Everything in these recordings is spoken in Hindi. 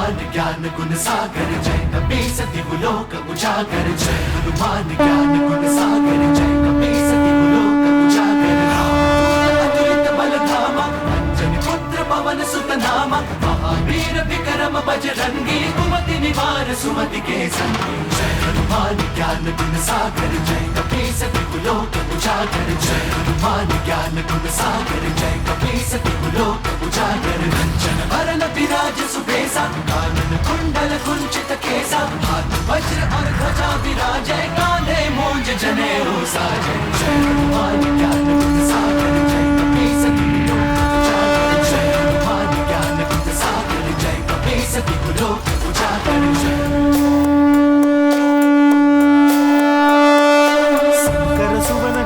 हनुमान ज्ञान गुण सागर जय कपीस तिहु लोक उजागर जय हनुमान ज्ञान गुण सागर जय कपीस तिहु लोक उजागर अतुलित बल धामा अंजनी पुत्र पवन सुत नामा महावीर विक्रम बजरंगी कुमति निवार सुमति के संगी जय हनुमान ज्ञान गुण सागर जय कपीस तिहु लोक उजागर जय हनुमान ज्ञान गुण सागर जय कपीस तिहु लोक उजागर कंचन वरन विराज सुबेसा कानन कुंडल कुंचित केसा हाथ वज्र और ध्वजा विराजय कांधे मूंज जनेऊ साजय जय हनुमान ज्ञान गुण सागर जय कपीस तिहु लोक उजागर जय हनुमान ज्ञान गुण सागर जय कपीस तिहु लोक उजागर जय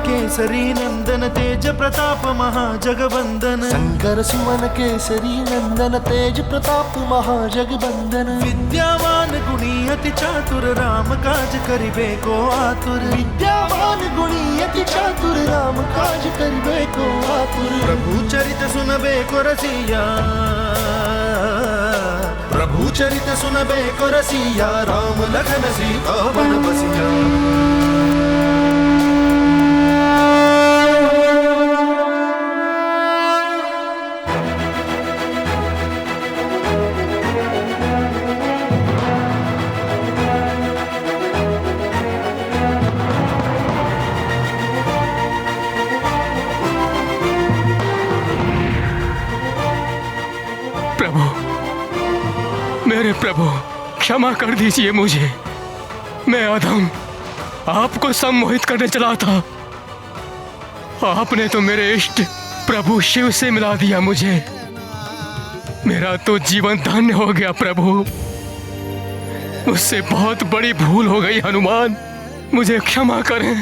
केसरी नंदन तेज प्रताप महाजगवंदन शंकर सुवन केसरी नंदन तेज प्रताप महाजगवंदन विद्यावान गुणी अति चातुर राम काज करिबे को आतुर विद्यावान गुणी अति चातुर राम काज करिबे को आतुर प्रभु चरित सुनबे को रसिया प्रभु चरित सुनबे को रसिया राम लखन सीता वन बसिया मेरे प्रभु क्षमा कर दीजिए मुझे। मैं अधम आपको सम्मोहित करने चला था। आपने तो मेरे इष्ट प्रभु शिव से मिला दिया मुझे। मेरा तो जीवन धन्य हो गया प्रभु। मुझसे बहुत बड़ी भूल हो गई हनुमान, मुझे क्षमा करें।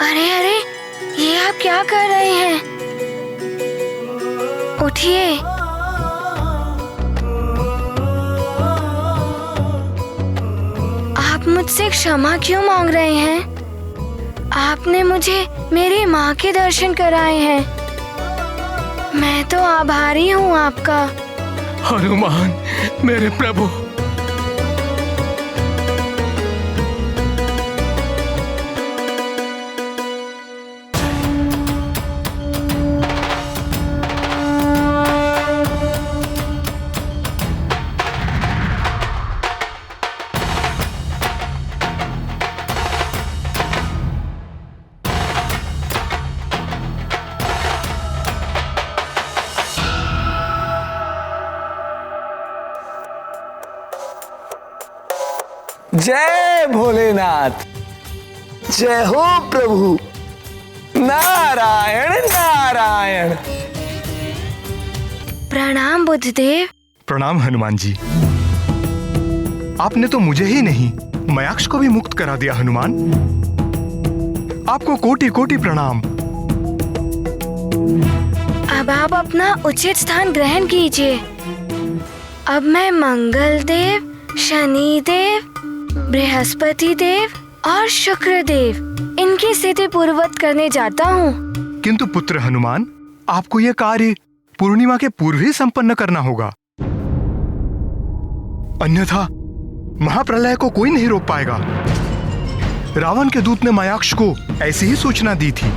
अरे अरे, ये आप क्या कर रहे हैं? उठिए। आप मुझसे क्षमा क्यों मांग रहे हैं? आपने मुझे मेरी माँ के दर्शन कराए हैं। मैं तो आभारी हूँ आपका। हनुमान मेरे प्रभु, जय भोलेनाथ। जय हो प्रभु। नारायण नारायण। प्रणाम बुद्धदेव। प्रणाम हनुमान जी। आपने तो मुझे ही नहीं मयाक्ष को भी मुक्त करा दिया हनुमान। आपको कोटि कोटि प्रणाम। अब आप अपना उचित स्थान ग्रहण कीजिए। अब मैं मंगल देव, शनि देव, बृहस्पति देव और शुक्र देव इनकी स्थिति पूर्ववत करने जाता हूँ। किंतु पुत्र हनुमान, आपको यह कार्य पूर्णिमा के पूर्व ही संपन्न करना होगा, अन्यथा महाप्रलय को कोई नहीं रोक पाएगा। रावण के दूत ने मयाक्ष को ऐसी ही सूचना दी थी,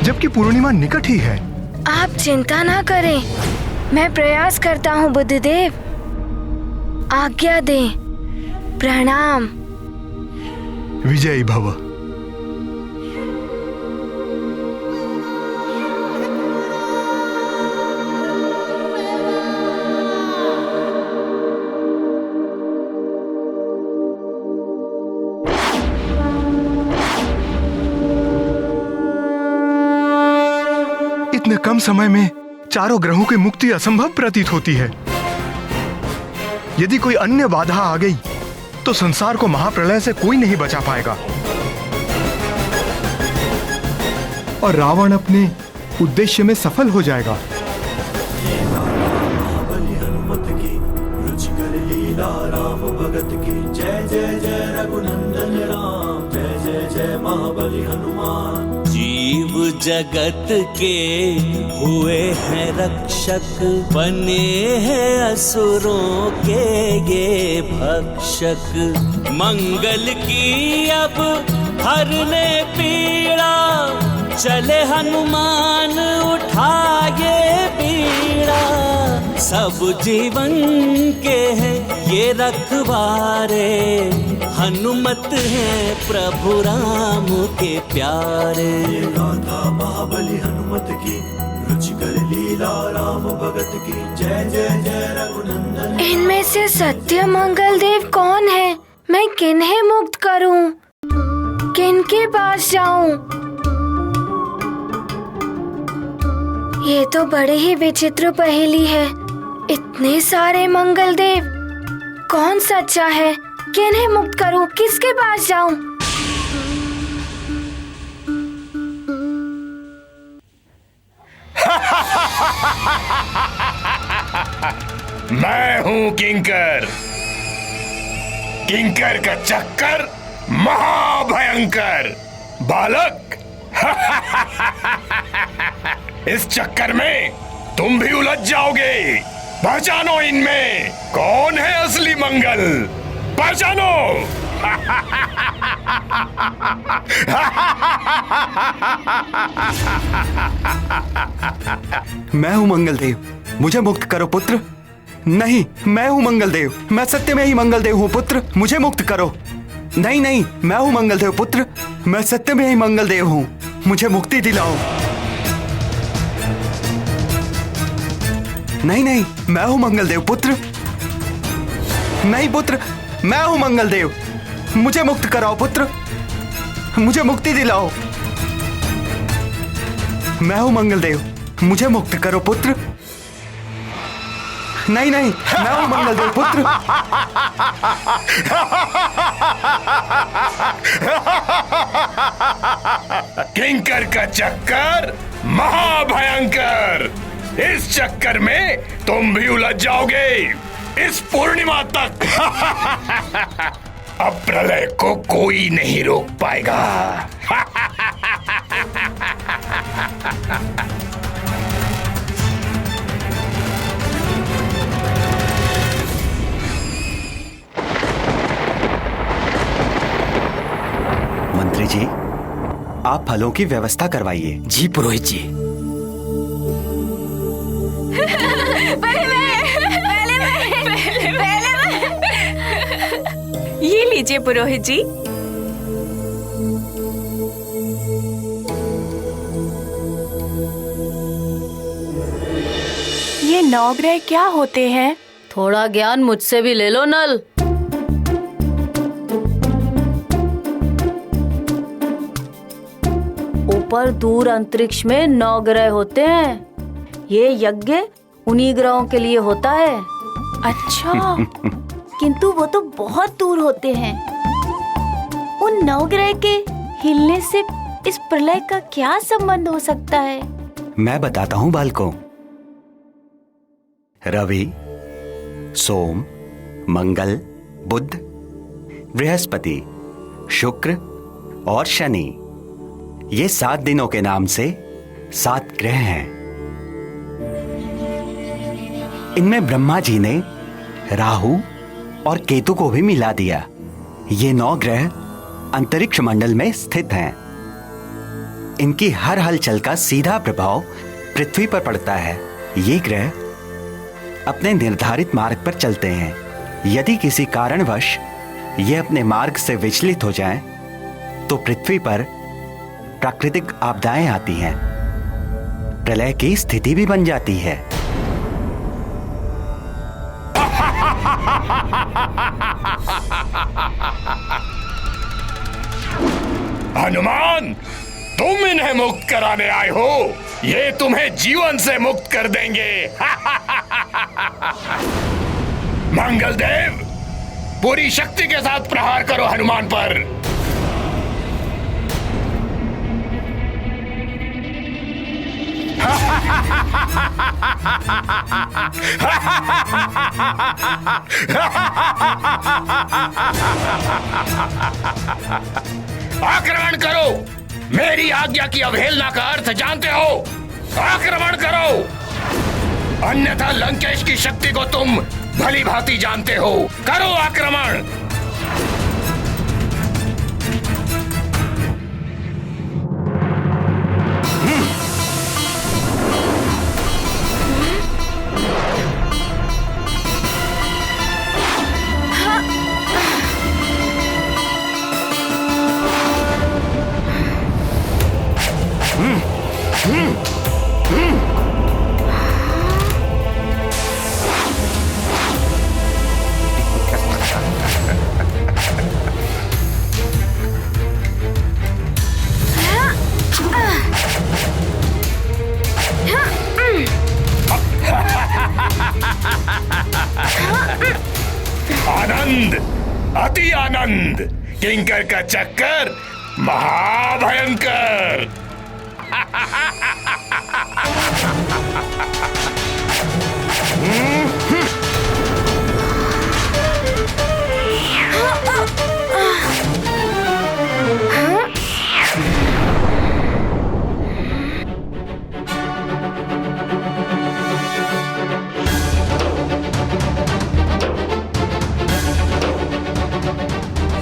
जबकि पूर्णिमा निकट ही है। आप चिंता ना करें, मैं प्रयास करता हूँ बुद्धदेव। आज्ञा दें। प्रणाम। विजयी भव। इतने कम समय में चारों ग्रहों की मुक्ति असंभव प्रतीत होती है। यदि कोई अन्य बाधा आ गई तो संसार को महाप्रलय से कोई नहीं बचा पाएगा और रावण अपने उद्देश्य में सफल हो जाएगा। भगत की जय जय जय रघुनंदन राम, जय जय जय महाबली हनुमान। जीव जगत के हुए हैं रक्षक, बने हैं असुरों के ये भक्षक। मंगल की अब हरने पीड़ा, चले हनुमान उठाए बीड़ा। सब जीवन के हैं ये रखवारे, हनुमत है प्रभु राम के प्यारे। ये गाथा महाबली हनुमत की, रुचिकर लीला राम भगत की। जय जय जय रघुनंदन। इनमें से सत्य मंगल देव कौन है? मैं किन्हें मुक्त करूं? किनके पास जाऊं? ये तो बड़े ही विचित्र पहेली है। इतने सारे मंगल देव, कौन सच्चा है? किन्हें मुक्त करूं? किसके पास जाऊं? मैं हूं किंकर। किंकर का चक्कर महाभयंकर। बालक इस चक्कर में तुम भी उलझ जाओगे। पहचानो इनमें कौन है असली मंगल। पहचानो। मैं हूँ मंगलदेव, मुझे मुक्त करो पुत्र। नहीं, मैं हूँ मंगलदेव, मैं सत्य में ही मंगलदेव हूँ पुत्र, मुझे मुक्त करो। नहीं नहीं, मैं हूँ मंगलदेव पुत्र, मैं सत्य में ही मंगलदेव हूँ, मुझे मुक्ति दिलाओ। नहीं नहीं, मैं हूँ मंगलदेव पुत्र। नहीं पुत्र, मैं हूँ मंगलदेव, मुझे मुक्त कराओ पुत्र, मुझे मुक्ति दिलाओ। मैं हूँ मंगलदेव, मुझे मुक्त करो पुत्र। नहीं नहीं, मैं हूँ मंगलदेव पुत्र। किंकर का चक्कर महाभयंकर। इस चक्कर में तुम भी उलझ जाओगे इस पूर्णिमा तक। अब प्रलय को कोई नहीं रोक पाएगा। मंत्री जी, आप फलों की व्यवस्था करवाइए। जी पुरोहित जी। ये लीजिए पुरोहित जी। ये नवग्रह क्या होते हैं? थोड़ा ज्ञान मुझसे भी ले लो नल। ऊपर दूर अंतरिक्ष में 9 ग्रह होते हैं। ये यज्ञ उन्हीं ग्रहों के लिए होता है। अच्छा, किंतु वो तो बहुत दूर होते हैं। उन 9 ग्रह के हिलने से इस प्रलय का क्या संबंध हो सकता है? मैं बताता हूँ बालकों। रवि, सोम, मंगल, बुध, बृहस्पति, शुक्र और शनि, ये 7 दिनों के नाम से 7 ग्रह हैं। इनमें ब्रह्मा जी ने राहु और केतु को भी मिला दिया। ये 9 ग्रह अंतरिक्ष मंडल में स्थित हैं। इनकी हर हलचल का सीधा प्रभाव पृथ्वी पर पड़ता है। ये ग्रह अपने निर्धारित मार्ग पर चलते हैं। यदि किसी कारणवश ये अपने मार्ग से विचलित हो जाएं, तो पृथ्वी पर प्राकृतिक आपदाएं आती हैं। प्रलय की स्थिति भी बन जाती है। हनुमान, तुम इन्हें मुक्त कराने आए हो। ये तुम्हें जीवन से मुक्त कर देंगे। मंगलदेव, पूरी शक्ति के साथ प्रहार करो हनुमान पर। आक्रमण करो। मेरी आज्ञा की अवहेलना का अर्थ जानते हो? आक्रमण करो, अन्यथा लंकेश की शक्ति को तुम भली भांति जानते हो। करो आक्रमण। आनंद, अति आनंद। किंकर का चक्कर महाभयंकर।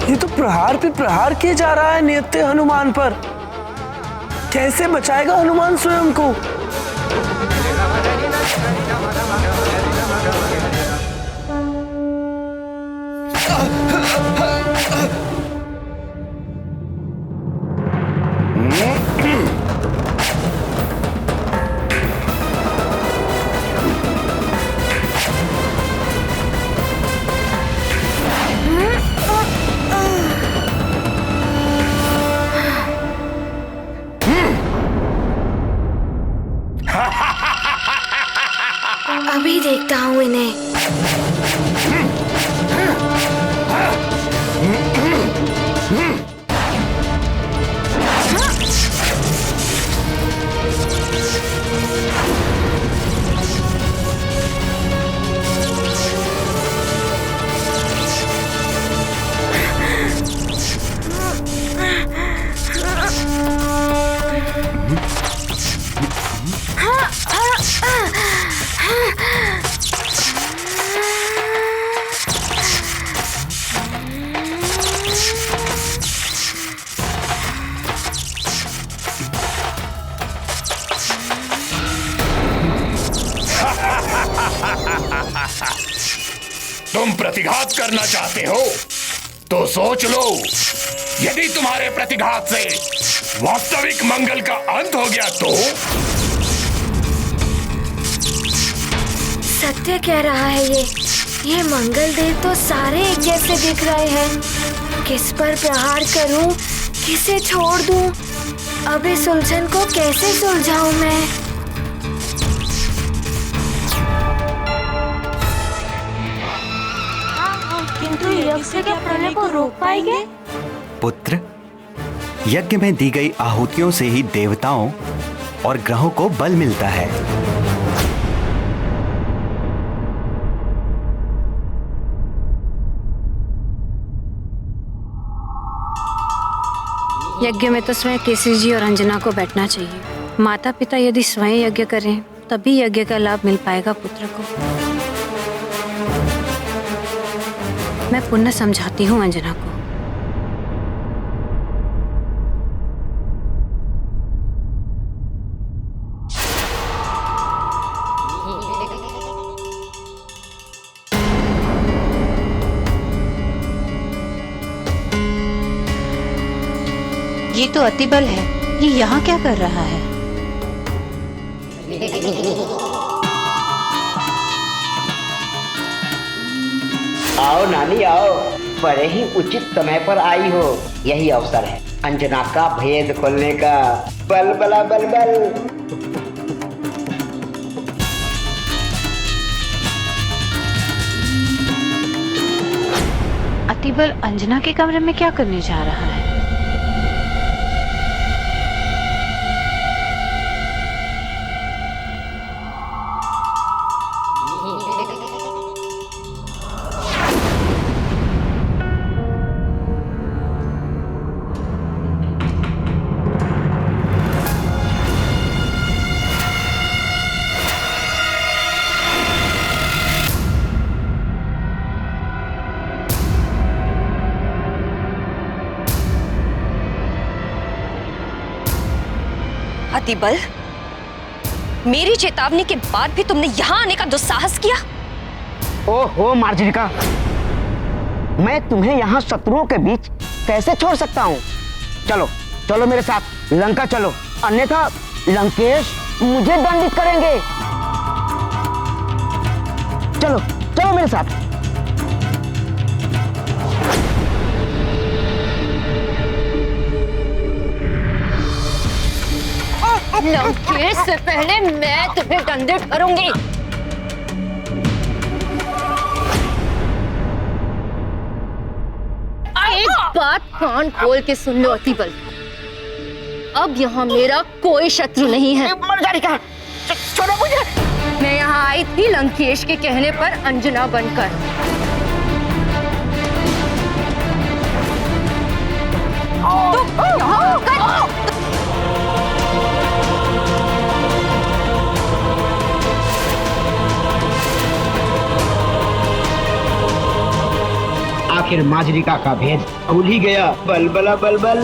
ये तो प्रहार पे प्रहार किए जा रहा है नित्य हनुमान पर। कैसे बचाएगा हनुमान स्वयं को? अभी देखता हूँ इन्हें। तुम प्रतिघात करना चाहते हो तो सोच लो, यदि तुम्हारे प्रतिघात से वास्तविक मंगल का अंत हो गया तो? सत्य कह रहा है ये मंगल देव तो सारे एक जैसे दिख रहे हैं। किस पर प्रहार करूं, किसे छोड़ दूं? अब इस उलझन को कैसे सुलझाऊं मैं? किंतु यज्ञ के प्रलय को रोक पाएंगे? पुत्र, यज्ञ में दी गई आहुतियों से ही देवताओं और ग्रहों को बल मिलता है। यज्ञ में तो स्वयं केसरी जी और अंजना को बैठना चाहिए। माता पिता यदि स्वयं यज्ञ करें तभी यज्ञ का लाभ मिल पाएगा पुत्र को। मैं पुनः समझाती हूँ अंजना को। ये तो अतिबल है, ये यहाँ क्या कर रहा है? आओ नानी आओ, बड़े ही उचित समय पर आई हो। यही अवसर है अंजना का भेद खोलने का। बल बला बल बल। अतिबल अंजना के कमरे में क्या करने जा रहा है? अतिबल, मेरी चेतावनी के बाद भी तुमने यहाँ आने का दुस्साहस किया। ओहो मार्जरिका, मैं तुम्हें यहाँ शत्रुओं के बीच कैसे छोड़ सकता हूँ? चलो चलो मेरे साथ लंका चलो, अन्यथा लंकेश मुझे दंडित करेंगे। चलो चलो मेरे साथ। लंकेश से पहले मैं तुम्हें दंडित करूंगी। एक बात कान खोल के सुन लो अतिबल, अब यहाँ मेरा कोई शत्रु नहीं है। छोड़ो मुझे। मैं यहाँ आई थी लंकेश के कहने पर अंजना बनकर। तुम यहाँ आखिर माजरिका का भेद खुल ही गया। बलबला बलबल।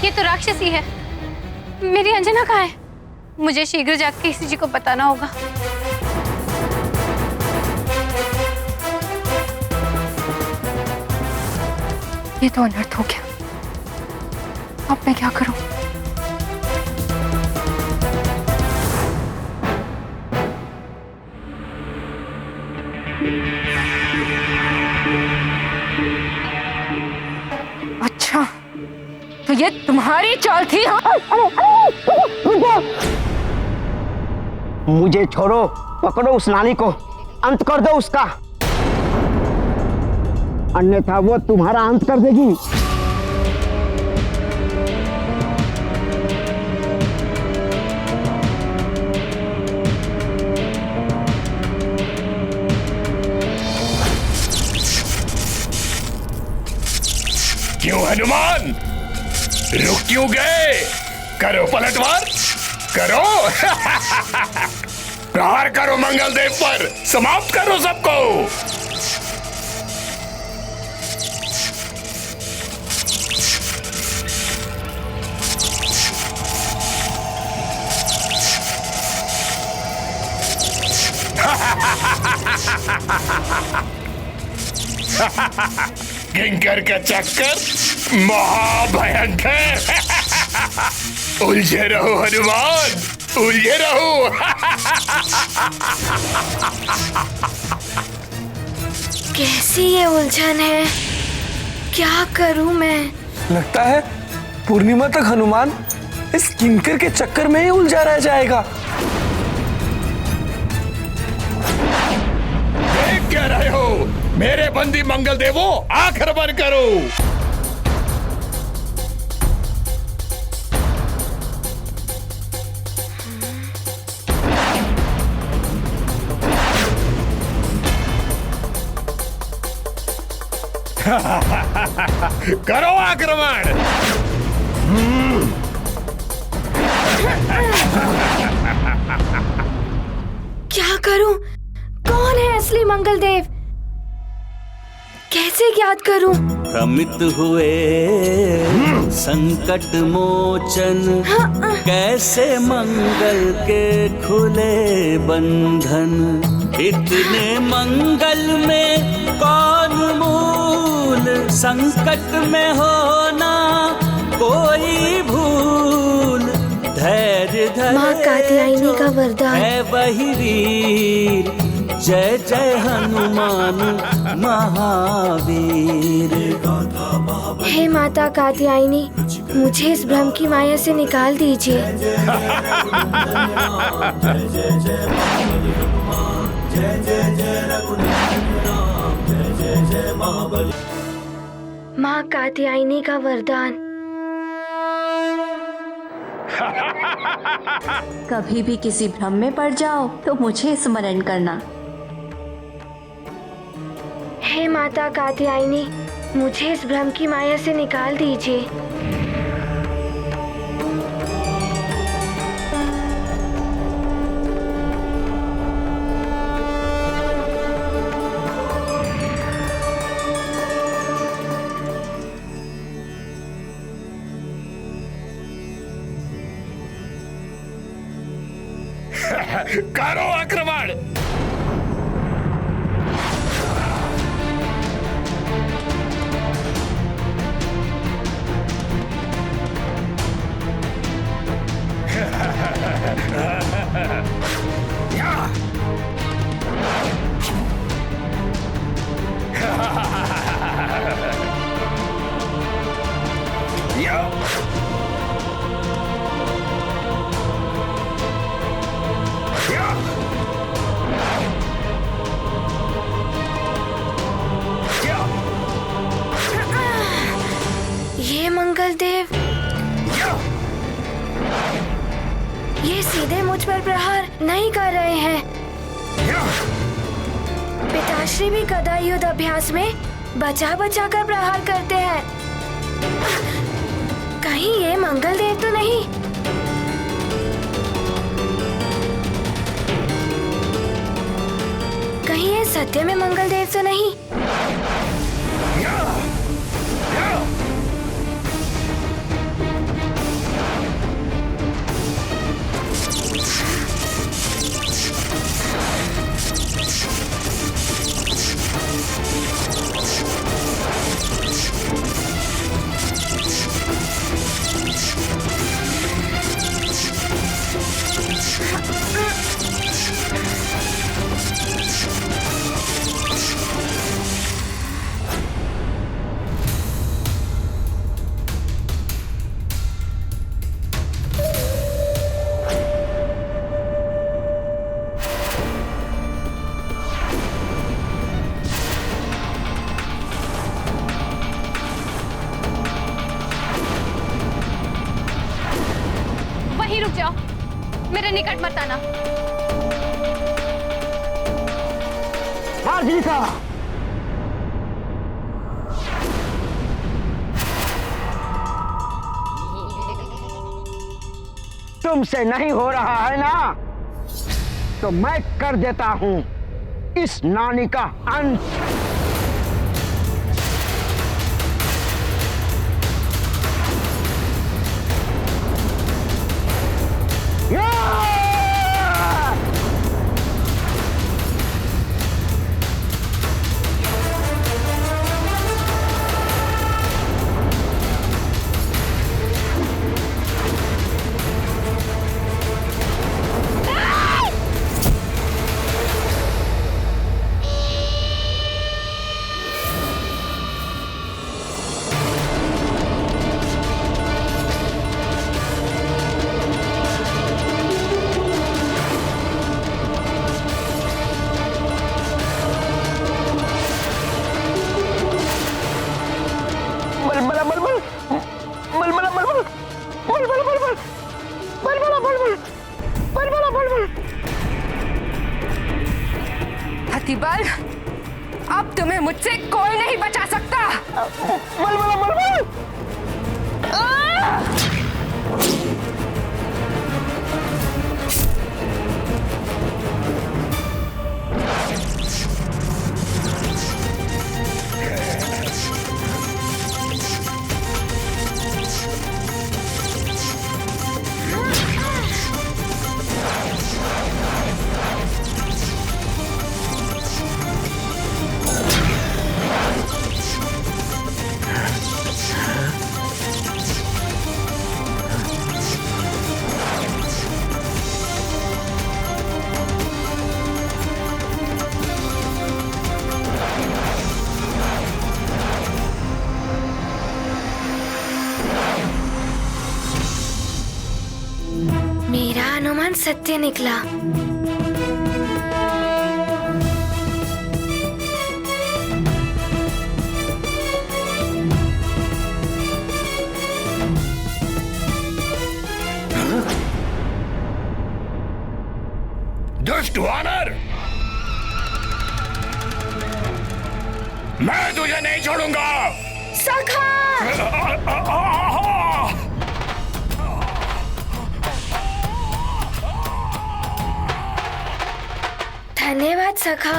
ये तो राक्षसी है। मेरी अंजना कहाँ है? मुझे शीघ्र जाकर किसी जी को बताना होगा। ये तो अनर्थ हो गया। अब मैं क्या करूं? अच्छा, तो ये तुम्हारी चाल थी? मुझे छोड़ो, पकड़ो उस नानी को, अंत कर दो उसका, अन्यथा वो तुम्हारा अंत कर देगी। क्यों हनुमान, रुक क्यों गए? करो पलटवार, करो। प्रहार करो मंगल देव पर, समाप्त करो सबको। किंकर का चक्कर महाभयंकर। उलझे रहो हनुमान, उलझे रहो। कैसी ये उलझन है? क्या करूं मैं? लगता है पूर्णिमा तक हनुमान इस किंकर के चक्कर में ही उलझा रह जाएगा। देख क्या रहे हो? मेरे बंदी मंगल देवो, आखिर बंद करो। करो आक्रमण। क्या करूं? कौन है असली मंगल देव? कैसे याद करूं? भ्रमित हुए संकट मोचन, कैसे मंगल के खुले बंधन। इतने मंगल में कौन मूल, संकट में होना कोई भूल। धैर्य धरे माँ कात्यायनी का वरदान है वही वीर, जय जय हनुमान महावीर। हे माता कात्यायनी, मुझे इस भ्रम की माया से निकाल दीजिए। माँ कात्यायनी का वरदान। कभी भी किसी भ्रम में पड़ जाओ तो मुझे स्मरण करना। हे माता कात्यायनी, मुझे इस भ्रम की माया से निकाल दीजिए। करो आक्रमण। ये मंगल देव, ये सीधे मुझ पर प्रहार नहीं कर रहे हैं। पिताश्री भी गदा युद्ध अभ्यास में बचा बचा कर प्रहार करते हैं। कहीं ये मंगल देव तो नहीं? कहीं ये सत्य में मंगल देव तो नहीं? मेरे निकट मत आना। मार्जरिका, तुमसे नहीं हो रहा है ना, तो मैं कर देता हूं इस नानी का अंत। हथिबल, अब तुम्हें मुझसे कोई नहीं बचा सकता। मेरा अनुमान सत्य निकला। दुष्ट वानर, मैं तुझे नहीं छोड़ूंगा। सखा! धन्यवाद सखा।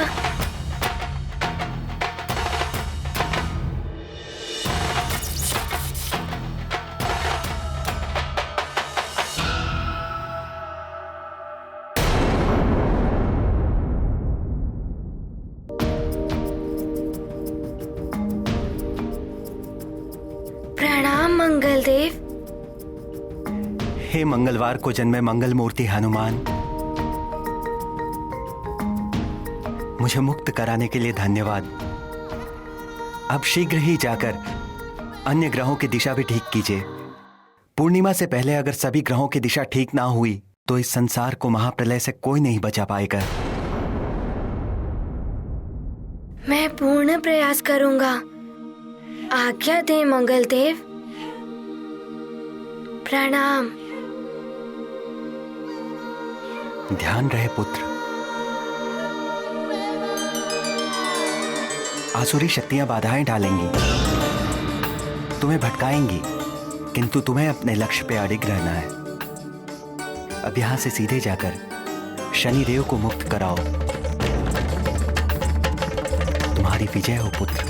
प्रणाम मंगल देव। हे मंगलवार को जन्मे मंगल मूर्ति हनुमान, मुझे मुक्त कराने के लिए धन्यवाद। अब शीघ्र ही जाकर अन्य ग्रहों की दिशा भी ठीक कीजिए। पूर्णिमा से पहले अगर सभी ग्रहों की दिशा ठीक ना हुई तो इस संसार को महाप्रलय से कोई नहीं बचा पाएगा। मैं पूर्ण प्रयास करूंगा। आज्ञा दे मंगल देव। प्रणाम। ध्यान रहे पुत्र। आसुरी शक्तियां बाधाएं डालेंगी, तुम्हें भटकाएंगी, किंतु तुम्हें अपने लक्ष्य पे अडिग रहना है। अब यहां से सीधे जाकर शनिदेव को मुक्त कराओ। तुम्हारी विजय हो पुत्र।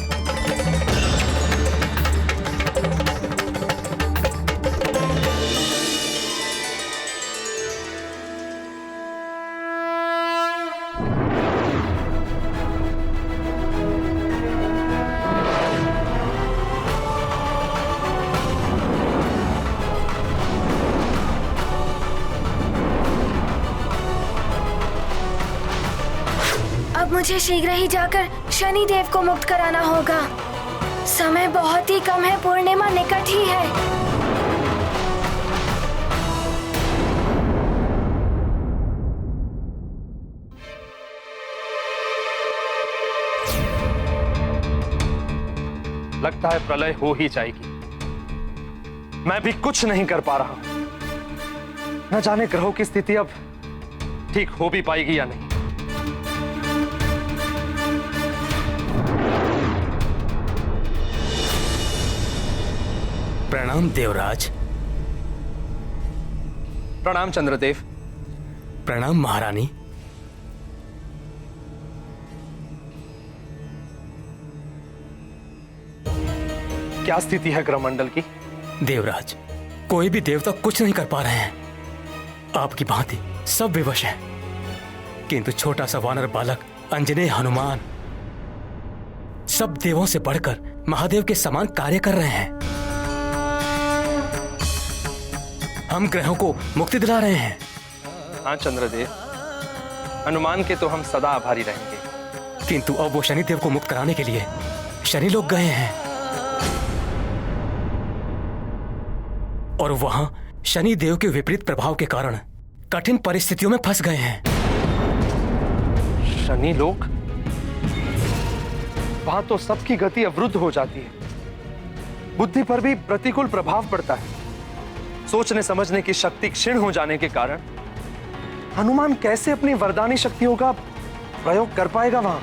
मुझे शीघ्र ही जाकर शनि देव को मुक्त कराना होगा। समय बहुत ही कम है, पूर्णिमा निकट ही है। लगता है प्रलय हो ही जाएगी। मैं भी कुछ नहीं कर पा रहा हूं। न जाने ग्रहों की स्थिति अब ठीक हो भी पाएगी या नहीं। प्रणाम देवराज। प्रणाम चंद्रदेव। प्रणाम महारानी। क्या स्थिति है ग्रहमंडल की? देवराज, कोई भी देवता कुछ नहीं कर पा रहे हैं। आपकी भांति सब विवश हैं, किंतु छोटा सा वानर बालक अंजनेय हनुमान सब देवों से बढ़कर महादेव के समान कार्य कर रहे हैं। हम ग्रहों को मुक्ति दिला रहे हैं। हाँ चंद्रदेव, हनुमान के तो हम सदा आभारी रहेंगे। किंतु अब वो शनिदेव को मुक्त कराने के लिए शनि लोग गए हैं और वहां शनिदेव के विपरीत प्रभाव के कारण कठिन परिस्थितियों में फंस गए हैं। शनि लोग? वहां तो सबकी गति अवरुद्ध हो जाती है, बुद्धि पर भी प्रतिकूल प्रभाव पड़ता है। सोचने समझने की शक्ति क्षीण हो जाने के कारण हनुमान कैसे अपनी वरदानी शक्तियों का प्रयोग कर पाएगा वहां?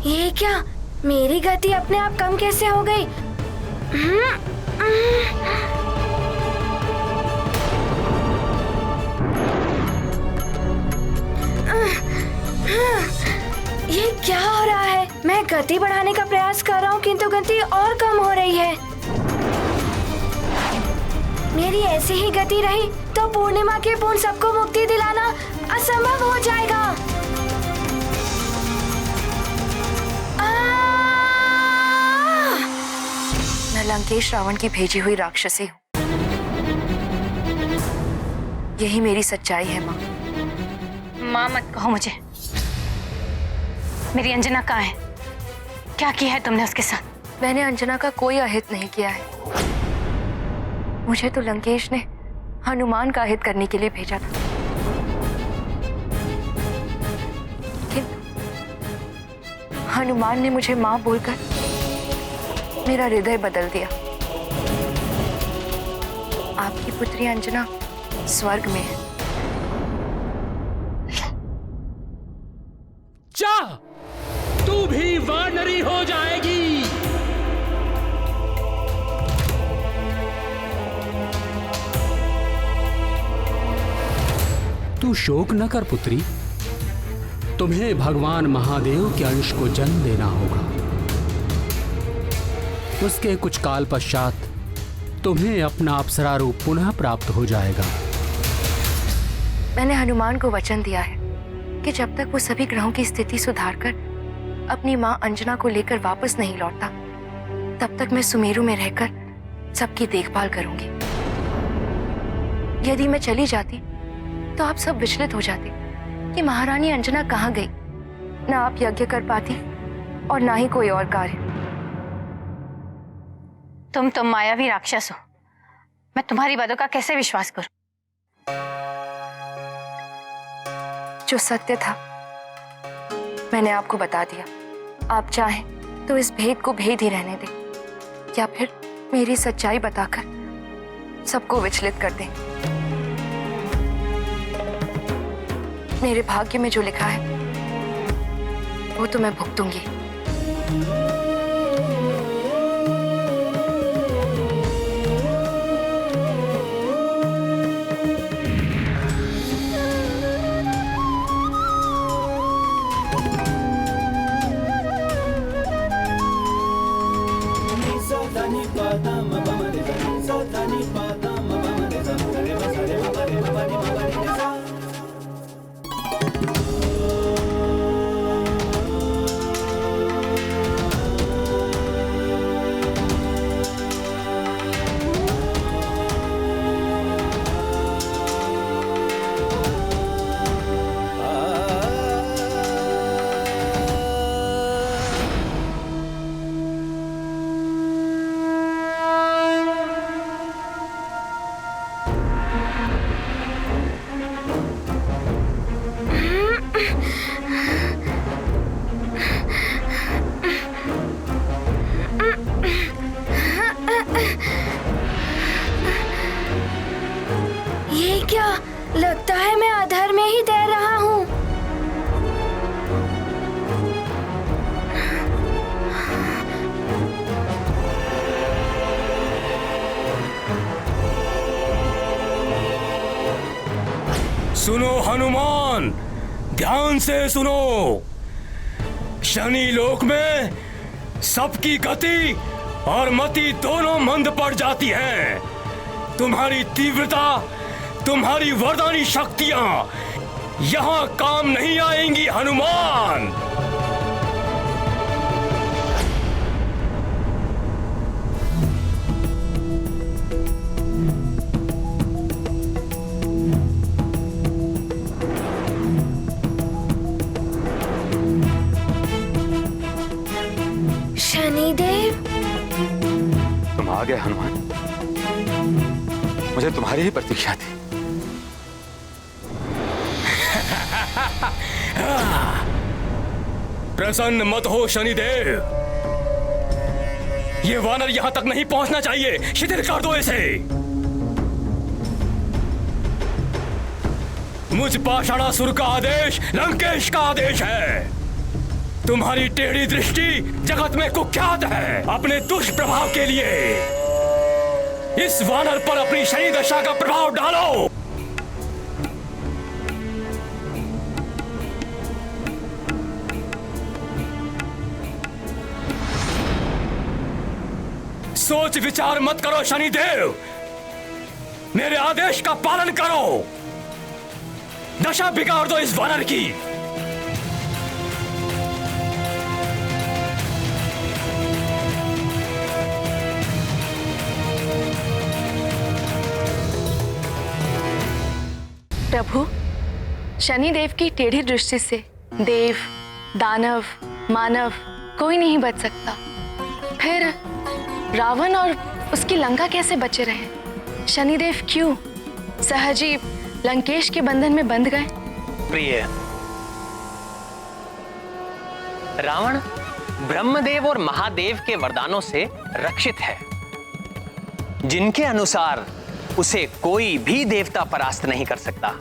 ये क्या, मेरी गति अपने आप कम कैसे हो गई? ये क्या हो रहा है? मैं गति बढ़ाने का प्रयास कर रहा हूँ किंतु गति और कम हो रही है। मेरी ऐसी ही गति रही तो पूर्णिमा के पूर्ण सबको मुक्ति दिलाना असंभव हो जाएगा। मैं लंकेश रावण की भेजी हुई राक्षसी हूँ। यही मेरी सच्चाई है माँ। माँ मत कहो मुझे। मेरी अंजना कहाँ है? क्या किया है तुमने उसके साथ? मैंने अंजना का कोई अहित नहीं किया है। मुझे तो लंकेश ने हनुमान का अहित करने के लिए भेजा था, किंतु हनुमान ने मुझे माँ बोलकर मेरा हृदय बदल दिया। आपकी पुत्री अंजना स्वर्ग में है। जा, तू भी वानरी हो जाएगी। तू शोक न कर पुत्री, तुम्हें भगवान महादेव के अंश को जन्म देना होगा। उसके कुछ काल पश्चात तुम्हें अपना अप्सरा रूप पुनः प्राप्त हो जाएगा। मैंने हनुमान को वचन दिया है कि जब तक वो सभी ग्रहों की स्थिति सुधारकर अपनी मां अंजना को लेकर वापस नहीं लौटता, तब तक मैं सुमेरु में रहकर सबकी देखभाल करूंगी। यदि मैं चली जाती तो आप सब विचलित हो जाते कि महारानी अंजना कहाँ गई। ना आप यज्ञ कर पाती और ना ही कोई और कार्य। तुम तो मायावी राक्षस हो, मैं तुम्हारी बातों का कैसे विश्वास करूं? जो सत्य था मैंने आपको बता दिया। आप चाहें तो इस भेद को भेद ही रहने दें या फिर मेरी सच्चाई बताकर सबको विचलित कर दें। मेरे भाग्य में जो लिखा है वो तो मैं भुगतूंगी। ये क्या लगता है, मैं अधर में ही तैर रहा हूँ। सुनो हनुमान, ध्यान से सुनो। शनि लोक में सबकी गति और मति दोनों मंद पड़ जाती हैं। तुम्हारी तीव्रता, तुम्हारी वरदानी शक्तियां यहां काम नहीं आएंगी हनुमान। शनिदेव, तुम आ गए हनुमान। मुझे तुम्हारी ही प्रतीक्षा थी। प्रसन्न मत हो शनिदेव, ये वानर यहां तक नहीं पहुंचना चाहिए। शिथिल कर दो इसे। मुझ पाषाणासुर का आदेश लंकेश का आदेश है। तुम्हारी टेढ़ी दृष्टि जगत में कुख्यात है। अपने दुष्प्रभाव के लिए इस वानर पर अपनी शनि दशा का प्रभाव डालो। सोच विचार मत करो शनिदेव, मेरे आदेश का पालन करो। दशा बिगाड़ दो इस वानर की। प्रभु, शनिदेव की टेढ़ी दृष्टि से देव, दानव, मानव कोई नहीं बच सकता। फिर रावण और उसकी लंका कैसे बचे रहे? शनिदेव क्यों सहजीव लंकेश के बंधन में बंध गए? प्रिय, रावण ब्रह्मदेव और महादेव के वरदानों से रक्षित है, जिनके अनुसार उसे कोई भी देवता परास्त नहीं कर सकता।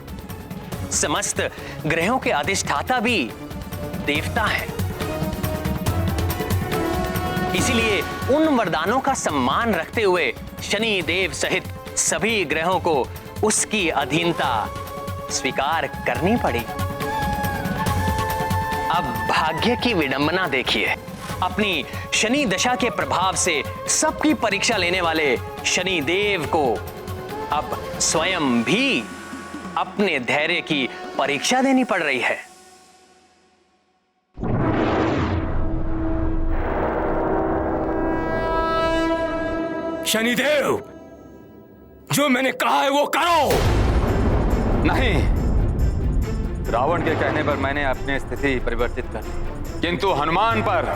समस्त ग्रहों के अधिष्ठाता भी देवता हैं। इसीलिए उन वरदानों का सम्मान रखते हुए शनि देव सहित सभी ग्रहों को उसकी अधीनता स्वीकार करनी पड़ी। अब भाग्य की विडंबना देखिए। अपनी शनि दशा के प्रभाव से सबकी परीक्षा लेने वाले शनि देव को अब स्वयं भी अपने धैर्य की परीक्षा देनी पड़ रही है। शनिदेव, जो मैंने कहा है वो करो। नहीं, रावण के कहने पर मैंने अपनी स्थिति परिवर्तित कर दी, किंतु हनुमान पर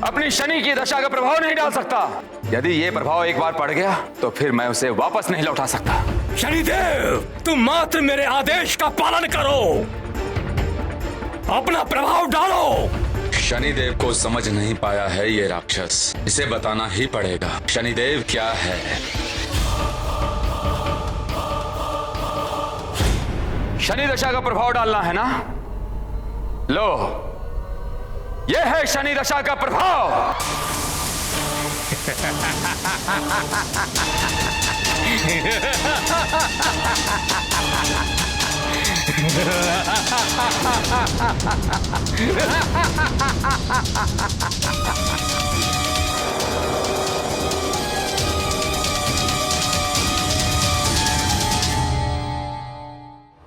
अपनी शनि की दशा का प्रभाव नहीं डाल सकता। यदि ये प्रभाव एक बार पड़ गया तो फिर मैं उसे वापस नहीं लौटा सकता। शनिदेव, तुम मात्र मेरे आदेश का पालन करो, अपना प्रभाव डालो। शनिदेव को समझ नहीं पाया है ये राक्षस, इसे बताना ही पड़ेगा शनिदेव क्या है। शनि दशा का प्रभाव डालना है ना? लो, यह है शनि दशा का प्रभाव।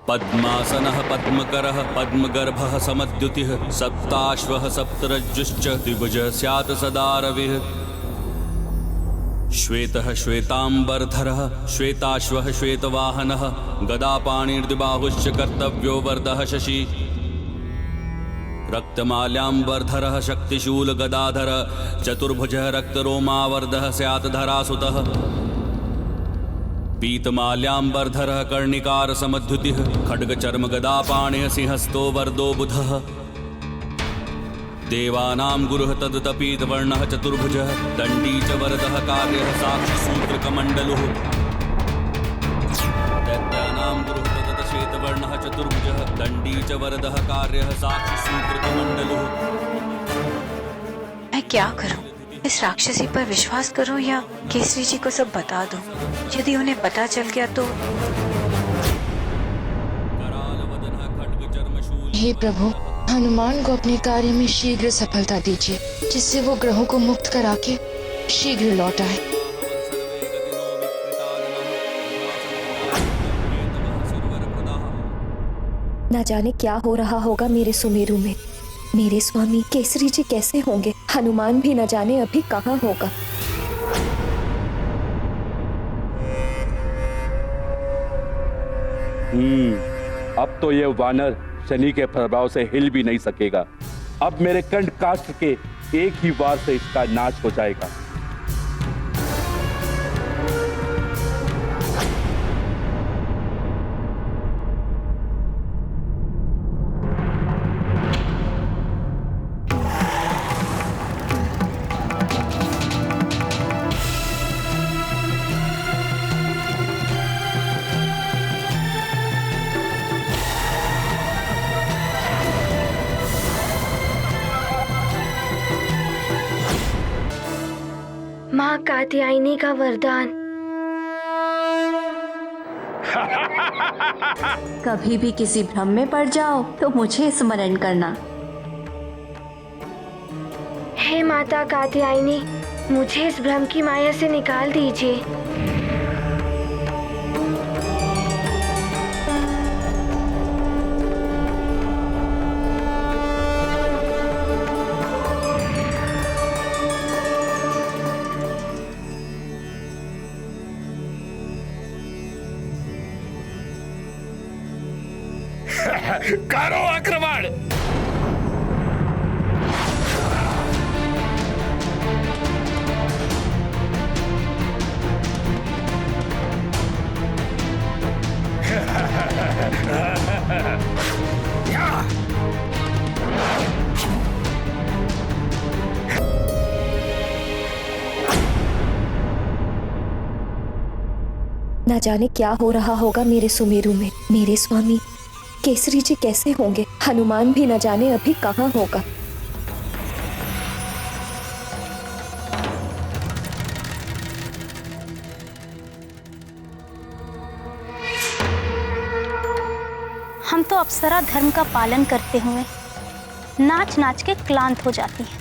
पद्मासनः पद्मकरः पद्मगर्भः समद्युतिः सप्ताश्वः सप्तरज्जुश्च द्विभुजः स्यात् सदा रविः श्वेतः श्वेतांबरधरः श्वेताश्वः श्वेतवाहनः गदापाणिर्द्विबाहुश्च कर्तव्यो वरदः शशि रक्तमाल्याम्बरधरः शक्तिशूलगदाधर चतुर्भुजः रक्तरोमावर्धः स्यात् धरासुतः पीतमाल्याम्बरधरः कर्णिकार समद्युतिः खड्गचर्म गदापाणिः सिंहस्तो वरदो बुधः देवानां गुरुः तदुतपीतवर्णः चतुर्भुजः दण्डी च वरदः कार्यः साक्षिसूत्रकमण्डलुः दैत्यानां गुरुः तदुतश्वेतवर्णः चतुर्भुजः दण्डी च वरदः कार्यः साक्षिसूत्रकमण्डलुः। मैं क्या करूं? इस राक्षसी पर विश्वास करूं या केसरी जी को सब बता दूं? यदि उन्हें पता चल गया तो। हे प्रभु, हनुमान को अपने कार्य में शीघ्र सफलता दीजिए, जिससे वो ग्रहों को मुक्त करा के शीघ्र लौट आए। न जाने क्या हो रहा होगा मेरे सुमेरु में। मेरे स्वामी केसरी जी कैसे होंगे? हनुमान भी न जाने अभी कहाँ होगा। अब तो ये वानर शनि के प्रभाव से हिल भी नहीं सकेगा। अब मेरे कंठ काष्ठ के एक ही वार से इसका नाश हो जाएगा। माँ कात्यायनी का वरदान। कभी भी किसी भ्रम में पड़ जाओ तो मुझे स्मरण करना। हे माता कात्यायनी, मुझे इस भ्रम की माया से निकाल दीजिए। करो आक्रमण। न जाने क्या हो रहा होगा मेरे सुमेरु में। मेरे स्वामी केसरी जी कैसे होंगे? हनुमान भी न जाने अभी कहाँ होगा। हम तो अप्सरा धर्म का पालन करते हुए नाच नाच के क्लांत हो जाती हैं,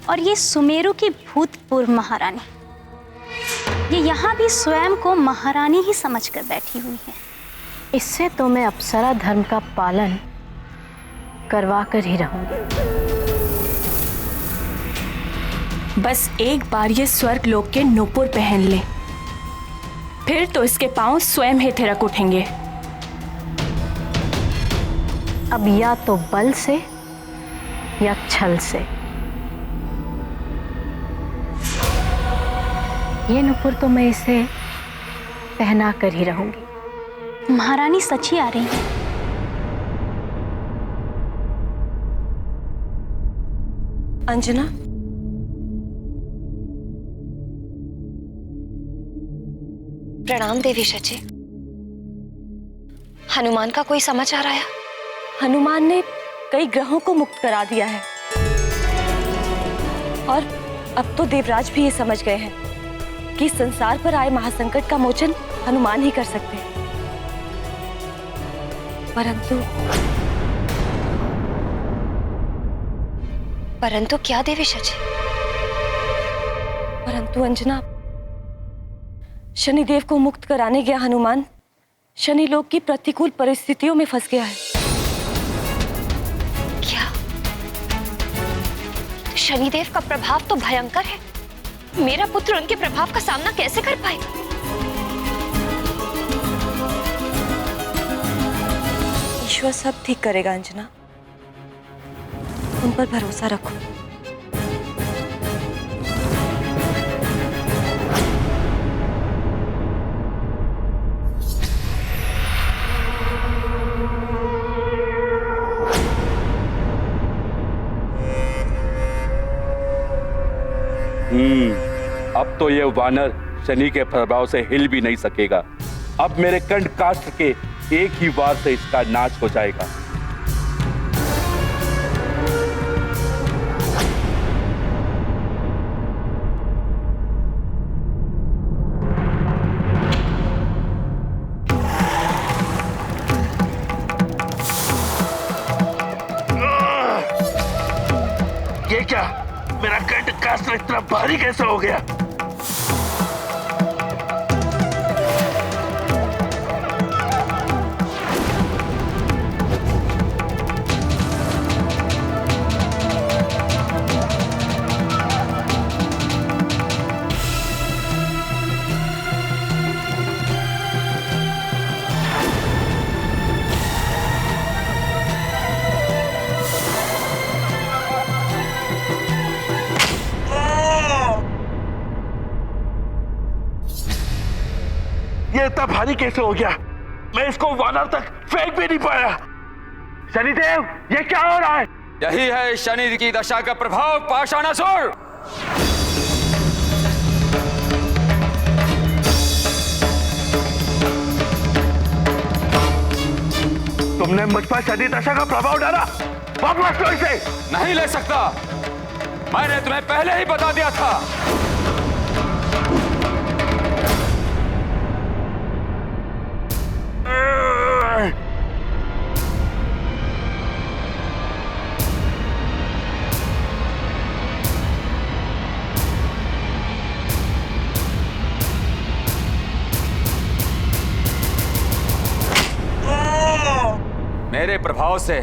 और ये सुमेरु की भूतपूर्व महारानी, ये यहाँ भी स्वयं को महारानी ही समझकर बैठी हुई है। इससे तो मैं अप्सरा धर्म का पालन करवा कर ही रहूंगी। बस एक बार ये स्वर्ग लोक के नूपुर पहन ले, फिर तो इसके पांव स्वयं ही थिरक उठेंगे। अब या तो बल से या छल से। ये नुपुर तो मैं इसे पहना कर ही रहूंगी। महारानी सच ही आ रही है। अंजना, प्रणाम देवी शची। हनुमान का कोई समाचार आया? हनुमान ने कई ग्रहों को मुक्त करा दिया है, और अब तो देवराज भी ये समझ गए हैं कि संसार पर आए महासंकट का मोचन हनुमान ही कर सकते हैं। परंतु क्या देवी शची? परंतु अंजना, शनिदेव को मुक्त कराने गया हनुमान शनि लोक की प्रतिकूल परिस्थितियों में फंस गया है। क्या? शनिदेव का प्रभाव तो भयंकर है। मेरा पुत्र उनके प्रभाव का सामना कैसे कर पाएगा? ईश्वर सब ठीक करेगा अंजना, उन पर भरोसा रखो। अब तो ये वानर शनि के प्रभाव से हिल भी नहीं सकेगा। अब मेरे कंठ काष्ठ के एक ही वार से इसका नाश हो जाएगा। ये क्या? मेरा कंठ काष्ठ इतना भारी कैसे हो गया? ये इतना भारी कैसे हो गया? मैं इसको वानर तक फेंक भी नहीं पाया। शनिदेव, ये क्या हो रहा है? यही है शनि की दशा का प्रभाव पाषाणासुर। तुमने मुझ पर शनि दशा का प्रभाव डाला। वापस लो इसे। नहीं ले सकता, मैंने तुम्हें पहले ही बता दिया था। मेरे प्रभाव से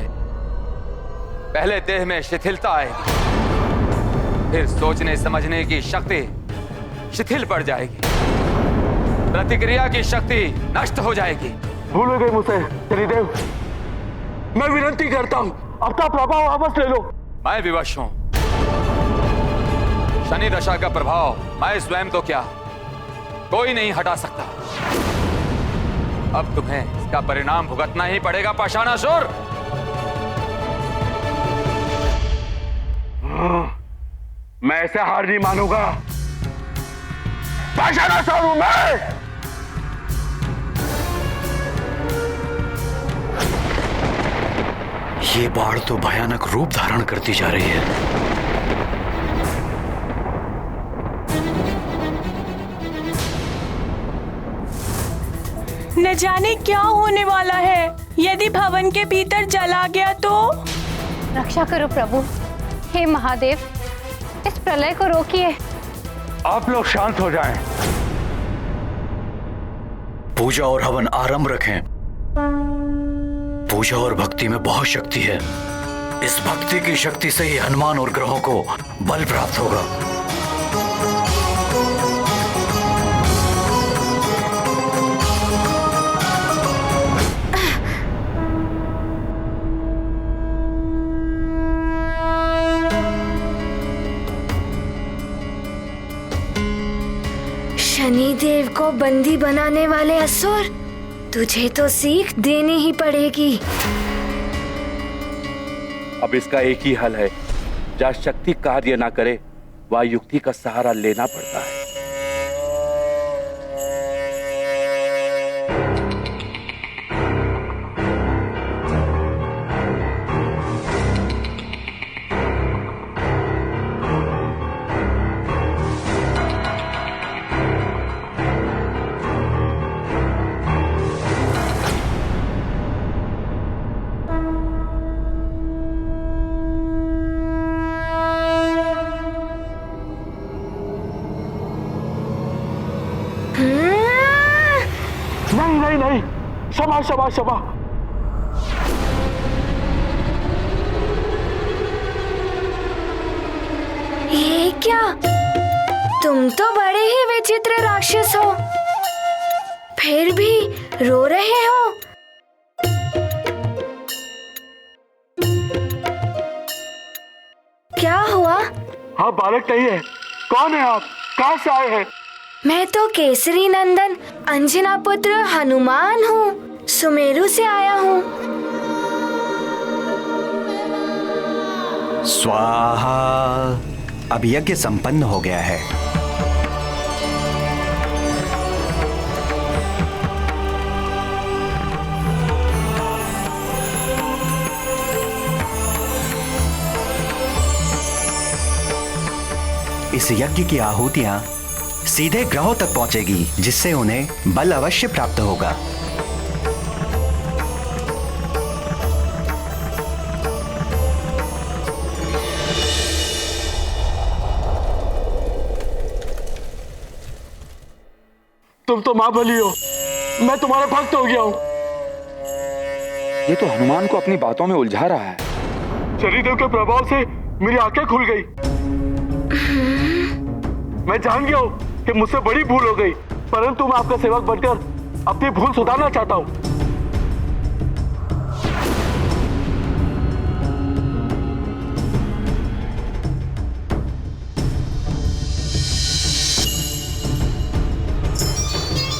पहले देह में शिथिलता आएगी, फिर सोचने समझने की शक्ति शिथिल पड़ जाएगी, प्रतिक्रिया की शक्ति नष्ट हो जाएगी। भूल गए मुझसे शनिदेव। मैं विनती करता हूं, अपना प्रभाव वापस ले लो। मैं विवश हूं। शनि दशा का प्रभाव मैं स्वयं तो क्या, कोई नहीं हटा सकता। अब तुम्हें इसका परिणाम भुगतना ही पड़ेगा पाषाणासुर। मैं ऐसे हार नहीं मानूंगा। पाषाणासुर हूं मैं। ये बाढ़ तो भयानक रूप धारण करती जा रही है। न जाने क्या होने वाला है। यदि भवन के भीतर जल आ गया तो? रक्षा करो प्रभु। हे महादेव, इस प्रलय को रोकिए। आप लोग शांत हो जाएं। पूजा और हवन आरंभ रखें। पूजा और भक्ति में बहुत शक्ति है। इस भक्ति की शक्ति से ही हनुमान और ग्रहों को बल प्राप्त होगा। शनिदेव को बंदी बनाने वाले असुर, तुझे तो सीख देनी ही पड़ेगी। अब इसका एक ही हल है। जहाँ शक्ति कार्य ना करे वहाँ युक्ति का सहारा लेना पड़ता है। नहीं, क्षमा क्षमा क्षमा। ये क्या? तुम तो बड़े ही विचित्र राक्षस हो, फिर भी रो रहे हो। क्या हुआ? हाँ, बालक नहीं है। कौन है आप? कहाँ से आए हैं? मैं तो केसरी नंदन अंजना पुत्र हनुमान हूँ। सुमेरु से आया हूँ। स्वाहा। अब यज्ञ संपन्न हो गया है। इस यज्ञ की आहुतियां सीधे ग्रहों तक पहुंचेगी, जिससे उन्हें बल अवश्य प्राप्त होगा। तुम तो महाबली हो, मैं तुम्हारा भक्त हो गया हूँ। ये तो हनुमान को अपनी बातों में उलझा रहा है। शनिदेव के प्रभाव से मेरी आंखें खुल गई। मैं जान गया हूँ कि मुझसे बड़ी भूल हो गई, परंतु मैं आपका सेवक बनकर अपनी भूल सुधारना चाहता हूँ।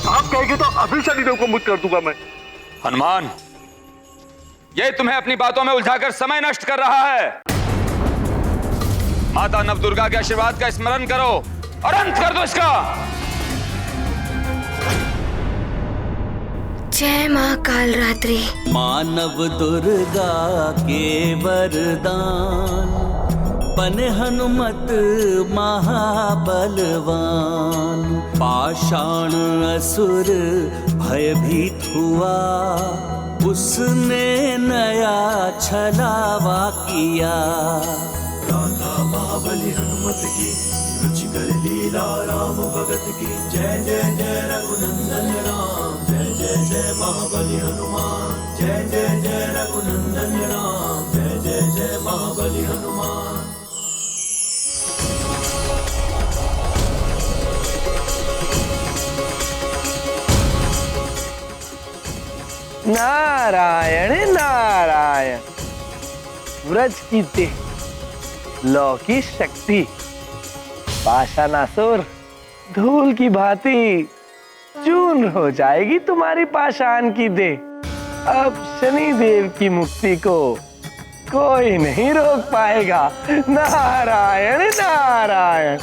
आप कहेंगे तो अभी शनिदेव को मुक्त कर दूंगा मैं। हनुमान, ये तुम्हें अपनी बातों में उलझाकर समय नष्ट कर रहा है। माता नवदुर्गा के आशीर्वाद का स्मरण करो और अंत कर दो इसका। जय मां कालरात्रि। मानव दुर्गा के वरदान, बने हनुमत महाबलवान। पाषाण असुर भयभीत हुआ, उसने नया छलावा किया। गाथा महाबली हनुमत की, रुचिकर लीला राम भगत की। जय जय जय रघुनंदन राम, जय जय जय महाबली हनुमान। जय जय जय रघुनंदन राम, जय जय जय महाबली हनुमान। नारायण नारायण। व्रज की देह, लौ की शक्ति, पाषाणासुर धूल की भांति चूर्ण हो जाएगी तुम्हारी पाषाण की देह। अब शनि देव की मुक्ति को कोई नहीं रोक पाएगा। नारायण नारायण।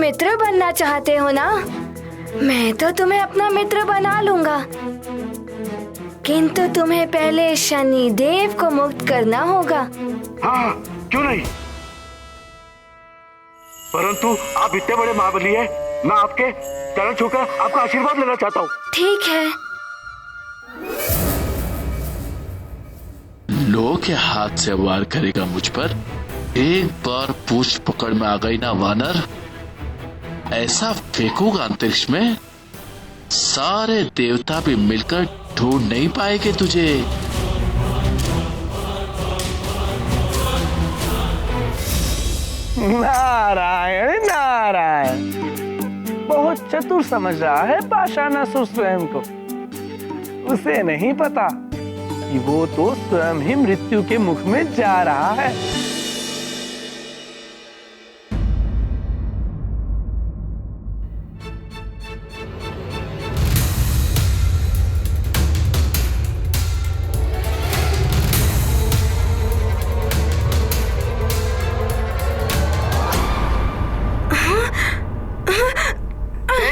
मित्र बनना चाहते हो ना? मैं तो तुम्हें अपना मित्र बना लूंगा, किंतु तुम्हें पहले शनि देव को मुक्त करना होगा। हाँ, क्यों नहीं? परंतु आप इतने बड़े महाबली हैं, मैं आपके चरण छूकर आपका आशीर्वाद लेना चाहता हूँ। ठीक है। लो के हाथ से वार करेगा मुझ पर? एक बार पूछ पकड़ में आ गई ना वानर, ऐसा फेंकूंगा अंतरिक्ष में सारे देवता भी मिलकर ढूंढ नहीं पाएंगे तुझे। नारायण नारायण, बहुत चतुर समझ रहा है पाषाणासुर स्वयं को। उसे नहीं पता कि वो तो स्वयं ही मृत्यु के मुख में जा रहा है।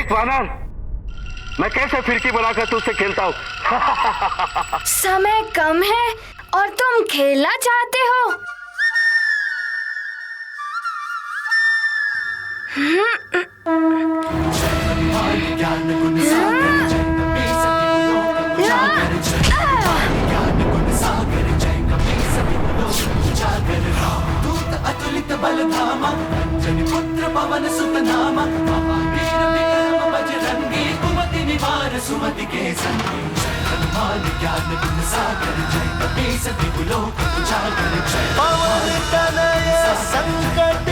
वानर, मैं कैसे फिरकी बनाकर तुझसे खेलता हूँ? समय कम है और तुम खेलना चाहते हो? अतुलित बल धामा, जन पुत्र पवन सुत नामा, महावीर विक्रम बजरंगी, कुमति निवार सुमति के संगी। हनुमान ज्ञान गुण सागर, जय कपीस तिहु लोक उजागर, जय पवन तनय संकट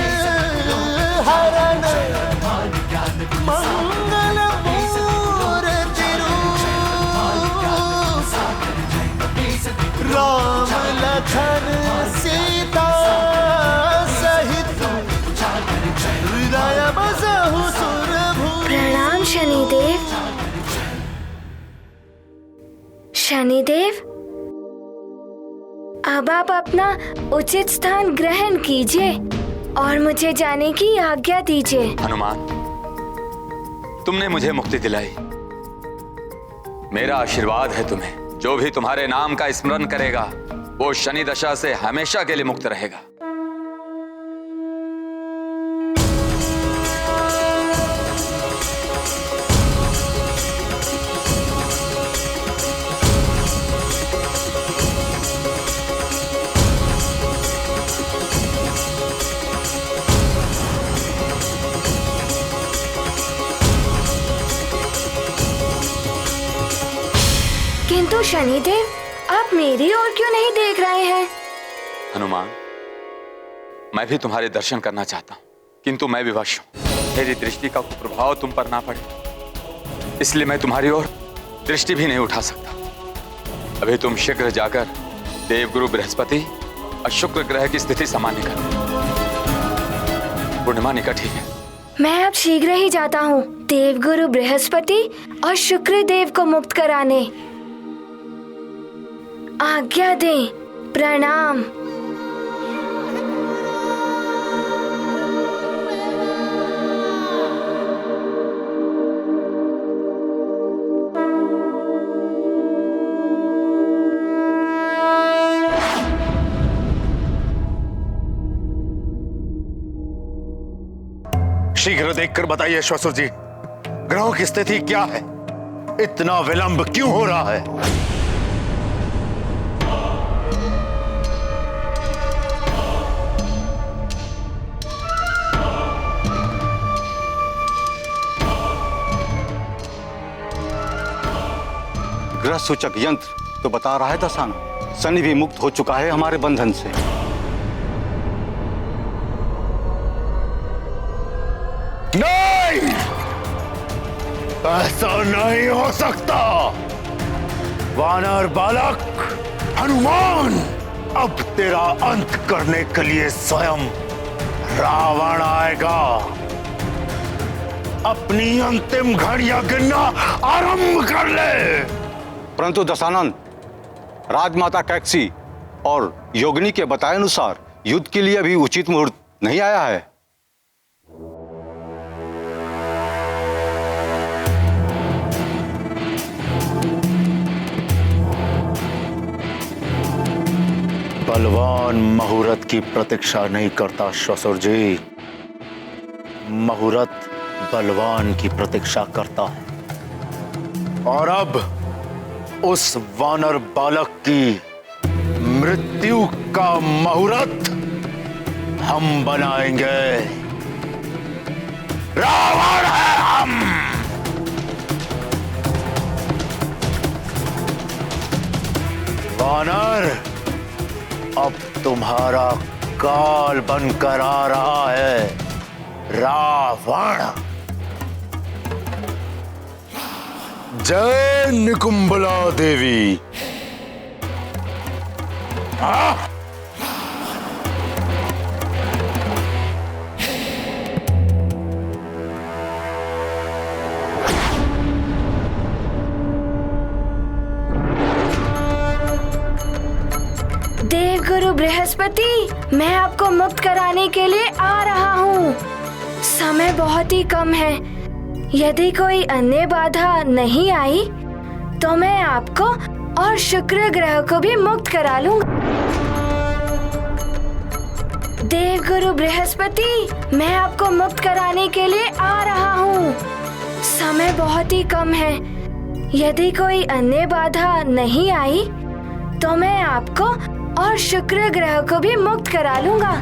हरण, मंगल मूर्ति रूप, राम लखन सीता प्रणाम शनिदेव। शनिदेव, अब आप अपना उचित स्थान ग्रहण कीजिए और मुझे जाने की आज्ञा दीजिए। हनुमान, तुमने मुझे मुक्ति दिलाई, मेरा आशीर्वाद है तुम्हें। जो भी तुम्हारे नाम का स्मरण करेगा वो शनि दशा से हमेशा के लिए मुक्त रहेगा। किंतु शनिदेव, आप मेरी ओर क्यों नहीं देख रहे हैं? हनुमान, मैं भी तुम्हारे दर्शन करना चाहता हूँ, किंतु मैं विवश हूँ। मेरी दृष्टि का प्रभाव तुम पर ना पड़े, इसलिए मैं तुम्हारी ओर दृष्टि भी नहीं उठा सकता। अभी तुम शीघ्र जाकर देवगुरु बृहस्पति और शुक्र ग्रह की स्थिति सामान्य कर। पूर्णिमा निकट ही है। मैं अब शीघ्र ही जाता हूँ देवगुरु बृहस्पति और शुक्र देव को मुक्त कराने। आज्ञा दें। प्रणाम। शीघ्र देखकर बताइए श्वशुर जी, ग्रहों की स्थिति क्या है? इतना विलंब क्यों हो रहा है? ग्रह सूचक यंत्र तो बता रहा है दशानन, शनि भी मुक्त हो चुका है हमारे बंधन से। नहीं, ऐसा नहीं हो सकता। वानर बालक हनुमान, अब तेरा अंत करने के लिए स्वयं रावण आएगा। अपनी अंतिम घड़ियां गिनना आरंभ कर ले। परंतु दशानन, राजमाता कैकसी और योगिनी के बताए अनुसार युद्ध के लिए अभी उचित मुहूर्त नहीं आया है। बलवान मुहूर्त की प्रतीक्षा नहीं करता ससुर जी, मुहूर्त बलवान की प्रतीक्षा करता है। और अब उस वानर बालक की मृत्यु का मुहूर्त हम बनाएंगे। रावण है हम। वानर, अब तुम्हारा काल बनकर आ रहा है रावण। जय निकुंभला देवी। देवगुरु बृहस्पति, मैं आपको मुक्त कराने के लिए आ रहा हूँ। समय बहुत ही कम है। यदि कोई अन्य बाधा नहीं आई तो मैं आपको और शुक्र ग्रह को भी मुक्त करा लूंगा। देवगुरु बृहस्पति, मैं आपको मुक्त कराने के लिए आ रहा हूँ। समय बहुत ही कम है। यदि कोई अन्य बाधा नहीं आई तो मैं आपको और शुक्र ग्रह को भी मुक्त करा लूंगा।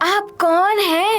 आप कौन हैं?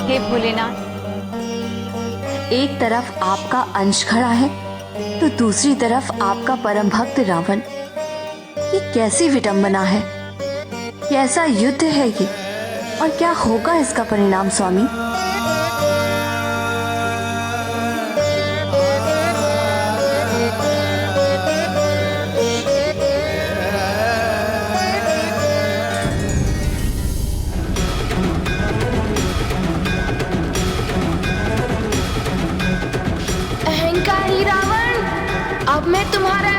हे भोलेनाथ, एक तरफ आपका अंश खड़ा है तो दूसरी तरफ आपका परम भक्त रावण। ये कैसी विडंबना है? कैसा युद्ध है ये? और क्या होगा इसका परिणाम स्वामी? अहंकारी रावण, अब मैं तुम्हारा